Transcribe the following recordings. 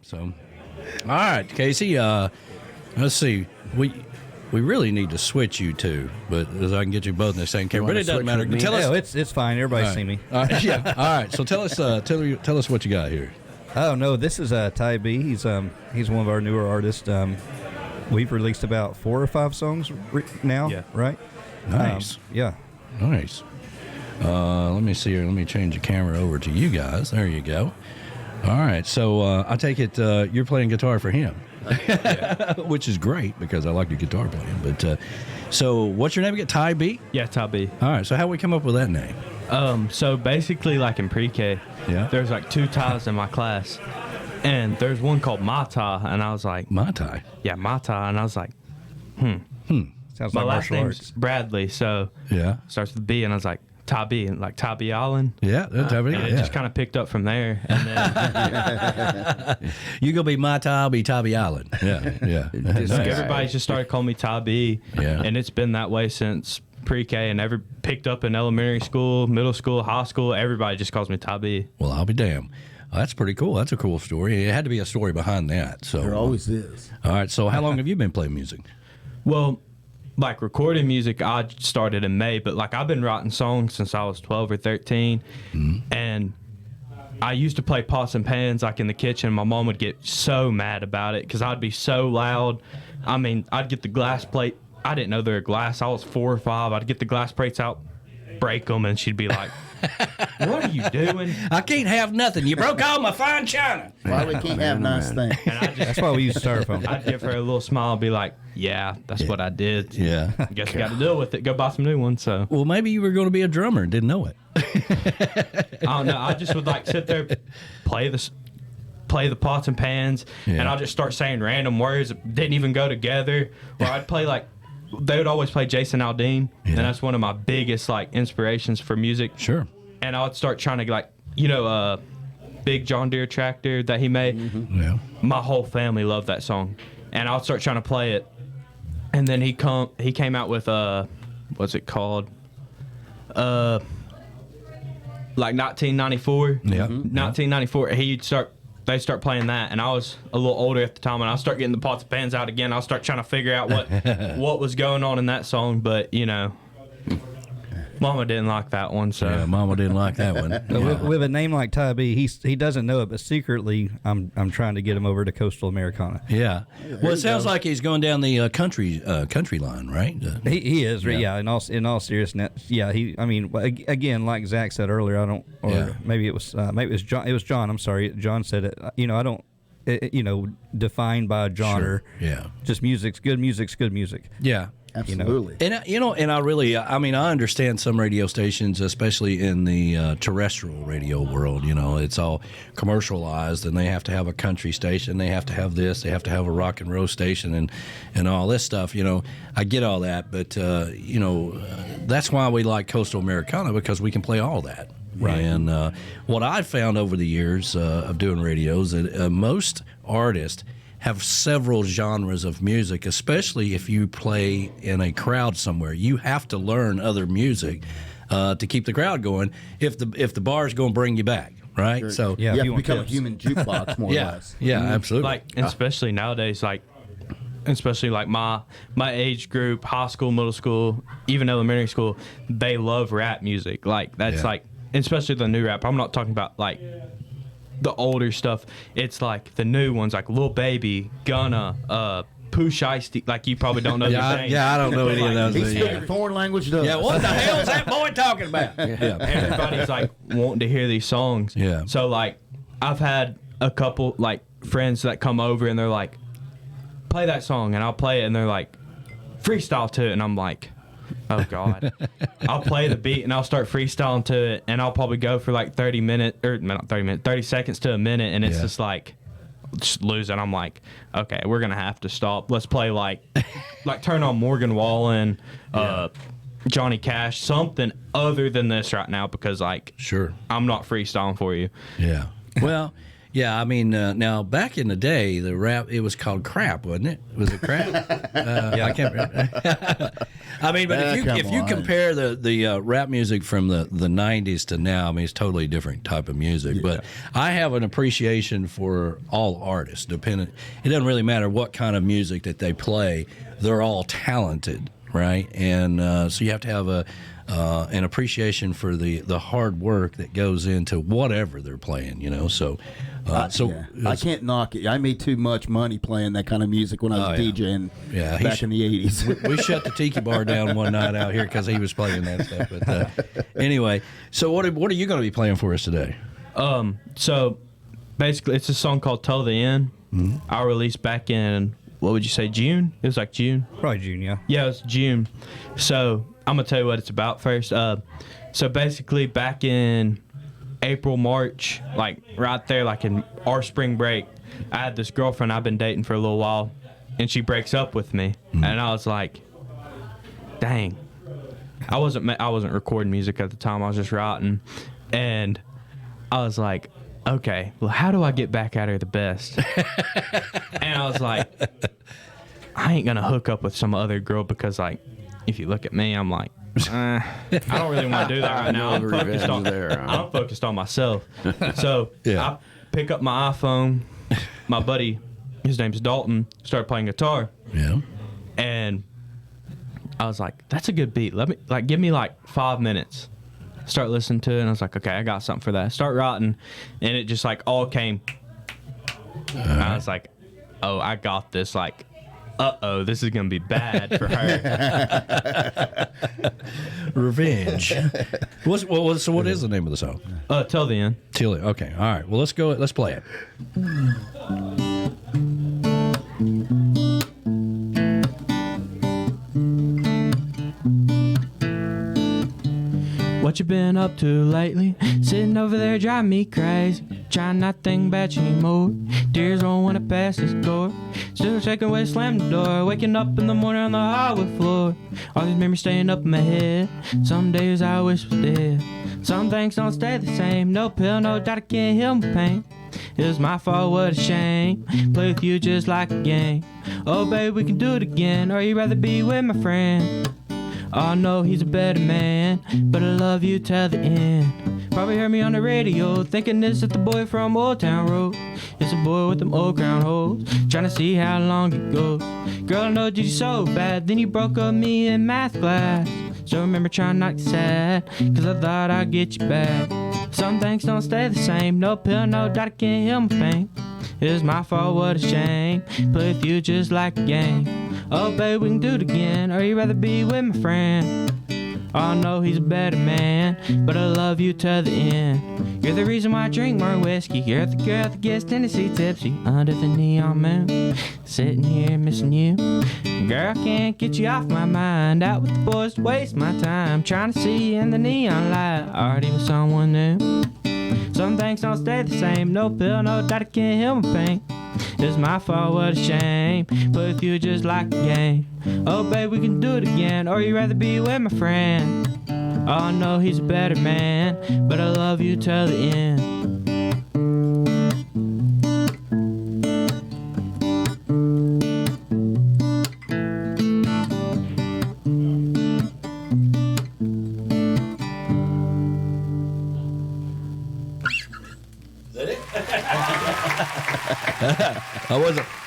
So, all right, Casey. Let's see. We really need to switch you two, but as I can get you both in the same camera. But it doesn't matter. Tell us. It's fine. Everybody see me. Yeah. All right. So tell us what you got here. Oh no, this is Ty B. He's one of our newer artists. We've released about 4 or 5 songs now. Yeah. Right. Nice. Yeah. Nice. Let me see here. Let me change the camera over to you guys. There you go. All right. So I take it you're playing guitar for him. Which is great because I like your guitar playing. But so, what's your name again? Ty B? Yeah, Ty B. All right. So, how we come up with that name? So basically, like in pre-K, there's like 2 Tys in my class, and there's one called My Ty, and I was like, My Ty? Yeah, My Ty, and I was like, Sounds my like last martial name's arts. Bradley, so starts with B, and I was like, Ty B, and like Ty B Allen. Yeah, Ty B. And it just kind of picked up from there. And then you gonna be My Ty, I'll be Ty B Allen. Yeah. nice. Everybody just started calling me Ty B, and it's been that way since pre-K, and picked up in elementary school, middle school, high school. Everybody just calls me Ty B. Well, I'll be damned. That's pretty cool. That's a cool story. It had to be a story behind that. So there always is. All right. So how long have you been playing music? Well, like recording music, I started in May, but like I've been writing songs since I was 12 or 13, and I used to play pots and pans like in the kitchen. My mom would get so mad about it because I'd be so loud. I mean, I'd get the glass plate. I didn't know they were glass. I was 4 or 5. I'd get the glass plates out, break them, and she'd be like, "What are you doing? I can't have nothing. You broke all my fine china." Why we can't have nice things? And That's why we use styrofoam. I'd give her a little smile and be like, "Yeah, that's what I did. Yeah. Guess you got to deal with it. Go buy some new ones." So, Well, maybe you were going to be a drummer and didn't know it. I don't know. I just would like sit there, play the pots and pans, and I'll just start saying random words that didn't even go together. Or I'd play like, they would always play Jason Aldean, and that's one of my biggest like inspirations for music. Sure. And I would start trying to like, big John Deere tractor that he made. Yeah. My whole family loved that song, and I'll start trying to play it. And then he came out with what's it called? Like 1994. Yeah. 1994. They start playing that, and I was a little older at the time, and I'll start getting the pots and pans out again. I'll start trying to figure out what was going on in that song, but Mama didn't like that one, so Yeah, Mama didn't like that one. But with a name like Ty B, he doesn't know it, but secretly I'm trying to get him over to Coastal Americana. Yeah. Well, it sounds like he's going down the country line, right? He is, yeah. In all seriousness, yeah. Again, like Zach said earlier, I don't, or maybe it was John. It was John. I'm sorry, John said it. I don't, defined by a genre. Sure. Yeah. Just music's good. Music's good music. Yeah. Absolutely. And I understand some radio stations, especially in the terrestrial radio world, it's all commercialized, and they have to have a country station, they have to have this, they have to have a rock and roll station, and all this stuff. I get all that, but that's why we like Coastal Americana, because we can play all that. Right. And what I've found over the years of doing radios, that most artists have several genres of music, especially if you play in a crowd somewhere. You have to learn other music to keep the crowd going if the bar is going to bring you back, right? Sure. So you have to become a human jukebox, more or less. Yeah, absolutely. like, especially nowadays, especially like my age group, high school, middle school, even elementary school, they love rap music. Like that's like, especially the new rap. I'm not talking about like the older stuff. It's like the new ones, like Lil Baby, Gunna, Pooh Shiesty. Like you probably don't know their names. Yeah, I don't know any of those. He's speaking foreign language to us. Yeah, what the hell is that boy talking about? Everybody's like wanting to hear these songs. Yeah. So like I've had a couple like friends that come over and they're like, play that song, and I'll play it, and they're like, freestyle to it, and I'm like, oh God. I'll play the beat and I'll start freestyling to it, and I'll probably go for like 30 seconds to a minute, and it's just like just losing. I'm like, okay, we're gonna have to stop. Let's play like turn on Morgan Wallen, Johnny Cash, something other than this right now, because like Sure. I'm not freestyling for you. Yeah. Well, Yeah, I mean, now back in the day, the rap, it was called crap, wasn't it? Was it crap? Yeah, I can't remember. I mean, but if you compare the rap music from the 90s to now, I mean, it's totally different type of music. Yeah. But I have an appreciation for all artists. It doesn't really matter what kind of music that they play. They're all talented, right? And so you have to have an appreciation for the hard work that goes into whatever they're playing, you know. So, I can't knock it. I made too much money playing that kind of music when I was DJing back in the 80s. We shut the Tiki Bar down one night out here because he was playing that stuff. But anyway, so what are you going to be playing for us today? So basically, it's a song called "Till the End." Mm-hmm. I released back in, what would you say, June? It was like June. Probably June, yeah. Yeah, it was June. So I'm gonna tell you what it's about first. So basically, back in April, March, like right there, like in our spring break, I had this girlfriend I've been dating for a little while, and she breaks up with me, and I was like, dang. I wasn't recording music at the time. I was just writing, and I was like, okay, well, how do I get back at her the best? And I was like, I ain't gonna hook up with some other girl because, like, if you look at me, I'm like, I don't really want to do that right now. I'm focused on myself. So I pick up my iPhone. My buddy, his name's Dalton, started playing guitar. Yeah. And I was like, that's a good beat. Give me 5 minutes. Start listening to it, and I was like, okay, I got something for that. Start writing, and it just all came. I was like, oh, I got this. This is gonna be bad for her. Revenge. So what is the name of the song? Till the End. Till the Okay. All right. Well, let's go. Let's play it. What you been up to lately? Sitting over there driving me crazy. Trying not to think about you anymore. Tears roll when I pass this door. Still shaking when I slam the door. Waking up in the morning on the hardwood floor. All these memories staying up in my head. Some days I wish was dead. Some things don't stay the same. No pill, no doctor can't heal my pain. It was my fault, what a shame. Play with you just like a game. Oh babe, we can do it again. Or you'd rather be with my friend. Oh no, he's a better man, but I love you till the end. Probably heard me on the radio, thinking this is the boy from Old Town Road. It's a boy with them old crown holes, trying to see how long it goes. Girl, I know you so bad, then you broke up me in math class. So remember trying not to get sad, cause I thought I'd get you back. Some things don't stay the same, no pill, no doctor can't heal my pain. It was my fault, what a shame. Play with you just like a game. Oh, babe, we can do it again. Or you'd rather be with my friend. Oh, no, he's a better man, but I love you to the end. You're the reason why I drink more whiskey. You're the girl that gets Tennessee tipsy under the neon moon. Sitting here missing you. Girl, I can't get you off my mind. Out with the boys to waste my time. Trying to see you in the neon light. Already with someone new. Some things don't stay the same. No pill, no doctor can't heal my pain. It's my fault, what a shame. Play with you just like a game. Oh, babe, we can do it again. Or you'd rather be with my friend. Oh, no, he's a better man, but I love you till the end.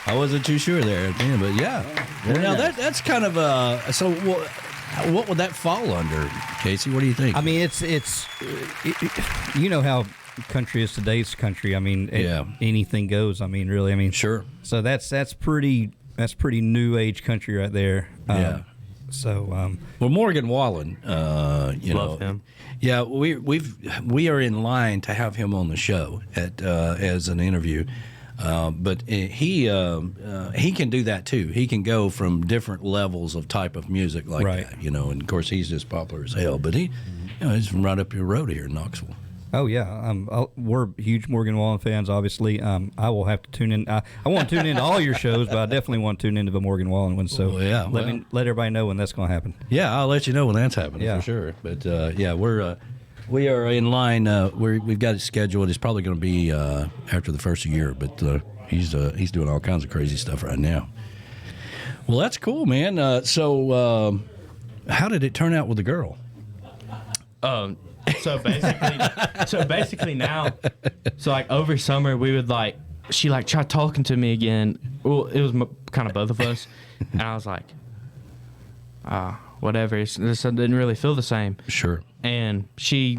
I wasn't too sure there at the end, but yeah. Well, now that's kind of so. What would that fall under, Casey? What do you think? I mean, it's you know how country is today's country. I mean, anything goes. I mean, really. I mean, sure. So that's pretty new age country right there. Yeah. So well, Morgan Wallen, Love him. Yeah, we are in line to have him on the show as an interview. But he can do that too. He can go from different levels of type of music like that, and of course he's just popular as hell. But he's from right up your road here in Knoxville. Oh yeah, we're huge Morgan Wallen fans. Obviously, I will have to tune in. I won't tune into all your shows, but I definitely want to tune into the Morgan Wallen one. So let everybody know when that's going to happen. Yeah, I'll let you know when that's happening for sure. But We are in line. We've got it scheduled. It's probably going to be after the first year, but he's doing all kinds of crazy stuff right now. Well, that's cool, man. So how did it turn out with the girl? So basically now, so like over summer we would like, she like tried talking to me again. Well, it was kind of both of us, and I was like, whatever. This didn't really feel the same. Sure. And she,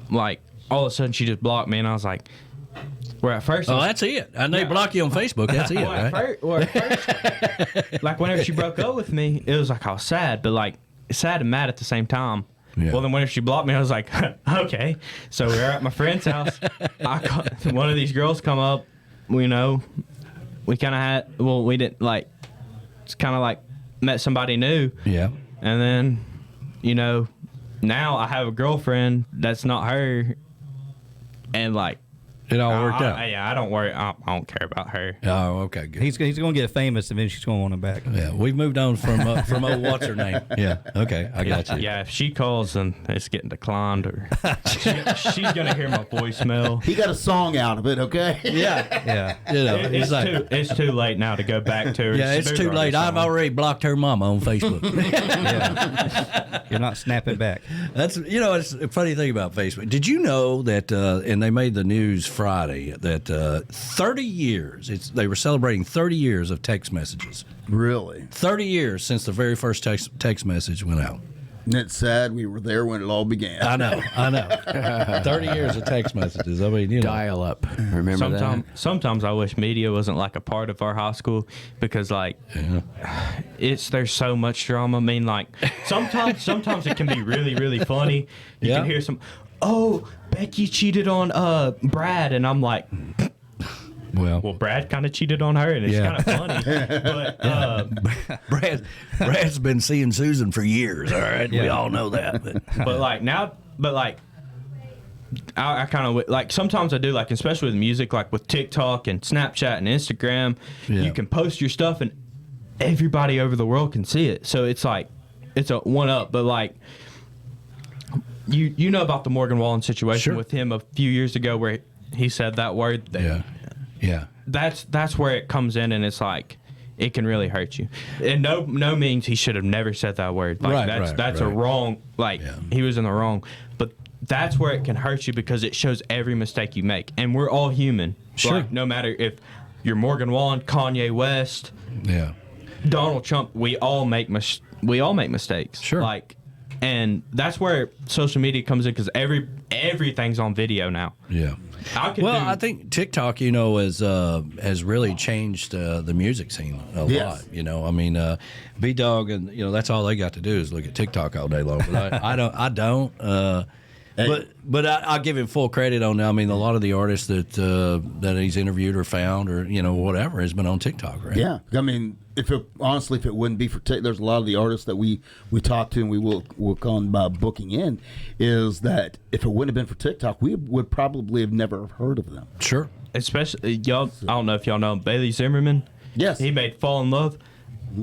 like, all of a sudden she just blocked me, and I was like, where at first, that's it. I know you block you on Facebook. That's it, right? At first, like whenever she broke up with me, it was like I was sad, but like sad and mad at the same time. Yeah. Well, then whenever she blocked me, I was like, okay. So we were at my friend's house. One of these girls come up. We kind of had. Well, we didn't like. It's kind of like met somebody new. Yeah. And then, now I have a girlfriend that's not her, and like. It all worked out. Yeah, I don't worry. I don't care about her. Oh, okay, good. He's going to get famous, and then she's going to want him back. Yeah, we've moved on from old what's her name. Yeah, okay, I got you. Yeah, if she calls and it's getting declined, or she's going to hear my voicemail. He got a song out of it, okay? Yeah. It's too late now to go back to her. Yeah, it's too late. I've already blocked her mama on Facebook. Yeah. You're not snapping back. That's it's a funny thing about Facebook. Did you know that? And they made the news Friday that 30 years. They were celebrating 30 years of text messages. Really? 30 years since the very first text message went out. Isn't it sad we were there when it all began? I know. 30 years of text messages. I mean, dial up. Remember that? Sometimes I wish media wasn't like a part of our high school because there's so much drama. I mean, like sometimes it can be really, really funny. You can hear some, Becky cheated on Brad, and I'm like, well, Brad kind of cheated on her, and it's kind of funny. But Brad's been seeing Susan for years. All right, we all know that. I kind of like sometimes I do, like especially with music, like with TikTok and Snapchat and Instagram, you can post your stuff and everybody over the world can see it. So it's like it's a one up, but like. You know about the Morgan Wallen situation with him a few years ago where he said that word. Yeah. That's where it comes in, and it's like it can really hurt you. And no means he should have never said that word. Like that's a wrong. Like he was in the wrong. But that's where it can hurt you because it shows every mistake you make, and we're all human. Sure. Like, no matter if you're Morgan Wallen, Kanye West, Donald Trump, we all make mistakes. Sure. Like. And that's where social media comes in because everything's on video now. Yeah. I think TikTok, has really changed the music scene a lot. I mean, B-Dog and that's all they got to do is look at TikTok all day long. But I don't. But I'll give him full credit on that. I mean, a lot of the artists that he's interviewed or found or whatever has been on TikTok, right? Yeah, I mean, if it wouldn't be for TikTok, there's a lot of the artists that we talk to and we will work on booking in. Is that if it wouldn't have been for TikTok, we would probably have never heard of them. Sure, especially y'all. I don't know if y'all know Bailey Zimmerman. Yes, he made "Fall in Love."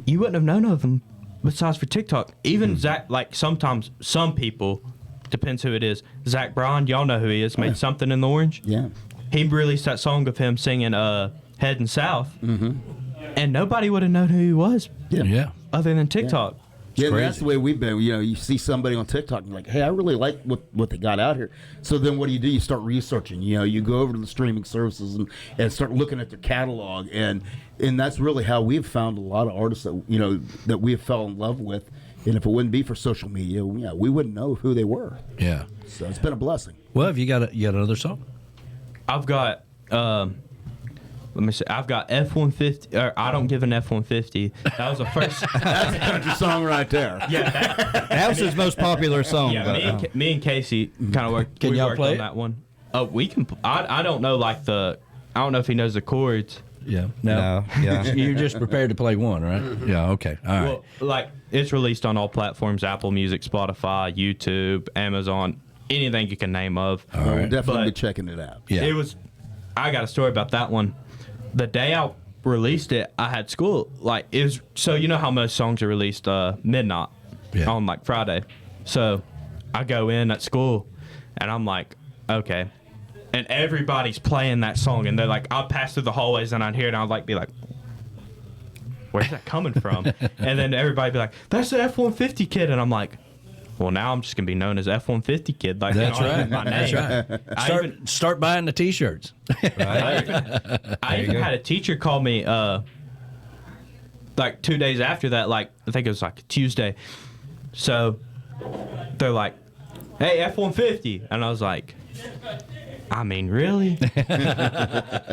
You wouldn't have known of him besides for TikTok. Even Zach, like sometimes some people. Depends who it is. Zach Bryan, y'all know who he is. Made Something in the Orange. Yeah. He released that song of him singing Heading South. Mm-hmm. And nobody would have known who he was. Yeah. Other than TikTok. Yeah, that's the way we've been. You see somebody on TikTok and you're like, hey, I really like what they got out here. So then what do? You start researching. You go over to the streaming services and start looking at their catalog. And that's really how we've found a lot of artists that we have fell in love with. And if it wouldn't be for social media, we wouldn't know who they were. Yeah. So it's been a blessing. Well, have you got another song? I've got, let me see. I've got F-150, or I Don't Give an F-150. That was the first. That's a country song right there. Yeah. That was his most popular song. Yeah, me and Casey kind of worked. Can y'all play on that one? We can. I don't know I don't know if he knows the chords. Yeah. No. Yeah. You're just prepared to play one, right? Yeah. Okay. All right. Well, like it's released on all platforms: Apple Music, Spotify, YouTube, Amazon, anything you can name of. All right. We'll definitely be checking it out. Yeah. I got a story about that one. The day I released it, I had school. Like it was. So you know how most songs are released midnight on like Friday. So I go in at school, and I'm like, okay. And everybody's playing that song, and they're like, I'll pass through the hallways, and I'd hear it, and I'd like be like, where's that coming from? And then everybody be like, that's the F-150 kid, and I'm like, well, now I'm just gonna be known as F-150 kid. Like, That's right. My name. That's right. Start buying the T-shirts. I even had a teacher call me like 2 days after that, like I think it was like a Tuesday. So they're like, hey, F-150, and I was like, I mean, really?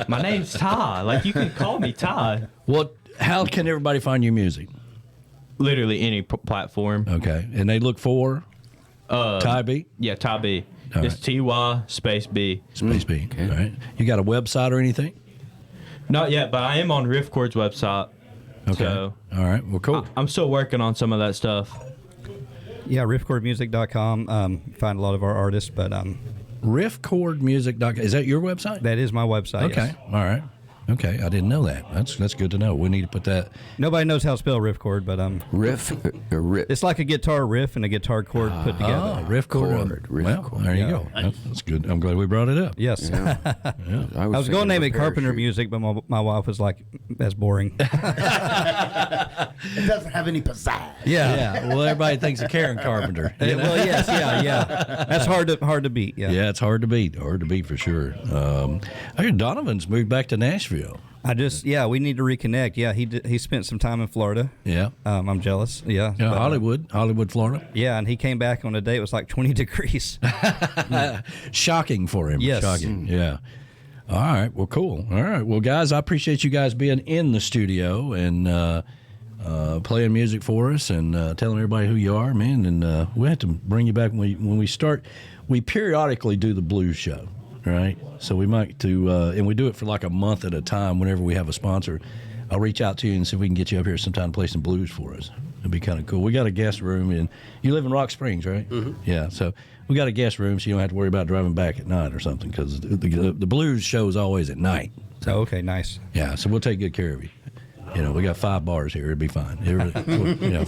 My name's Ty. Like, you can call me Ty. Well, how can everybody find your music? Literally any platform. Okay, and they look for Ty B? Yeah, Ty B. All It's right. T-Y space B. Space B. Okay. All right. You got a website or anything? Not yet, but I am on Riffchord's website. Okay. So All right. Well, cool. I'm still working on some of that stuff. Yeah, riffchordmusic.com. Find a lot of our artists, but Riffchordmusic.com. Is that your website? that is my website. Okay. Yes. All right. Okay. I didn't know that. That's good to know. We need to put that. Nobody knows how to spell riffchord, but Riff. Riff. it's like a guitar riff and a guitar chord put together. Oh, Riffchord. Well, there you go. That's good. I'm glad we brought it up. Yes. Yeah. I was going to name it Carpenter Music, but my wife was like, that's boring. It doesn't have any pizzazz. Yeah. Well, everybody thinks of Karen Carpenter. You know? Well, yes, yeah. That's hard to beat. Yeah. Yeah, it's hard to beat. Hard to beat for sure. I hear Donovan's moved back to Nashville. We need to reconnect. Yeah, he spent some time in Florida. Yeah. I'm jealous. Yeah. Yeah, but, Hollywood, Florida. yeah, and he came back on a day. It was like 20 degrees. Shocking for him. Yes. Shocking. Yeah. All right. Well, cool. All right. Well, guys, I appreciate you guys being in the studio and playing music for us and telling everybody who you are, man. And we have to bring you back when we start. We periodically do the blues show, right? So we might do, and we do it for like a month at a time. Whenever we have a sponsor, I'll reach out to you and see if we can get you up here sometime to play some blues for us. It'd be kind of cool. We got a guest room, and you live in Rock Springs, right? Mm-hmm. Yeah. So we got a guest room, so you don't have to worry about driving back at night or something, because the blues show is always at night. So, okay, nice. Yeah. So we'll take good care of you. You know, we got 5 bars here. It'd be fine. You know.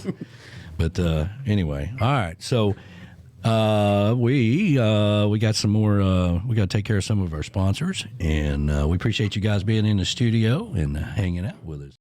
But anyway, all right. So we got some more. We got to take care of some of our sponsors, and we appreciate you guys being in the studio and hanging out with us.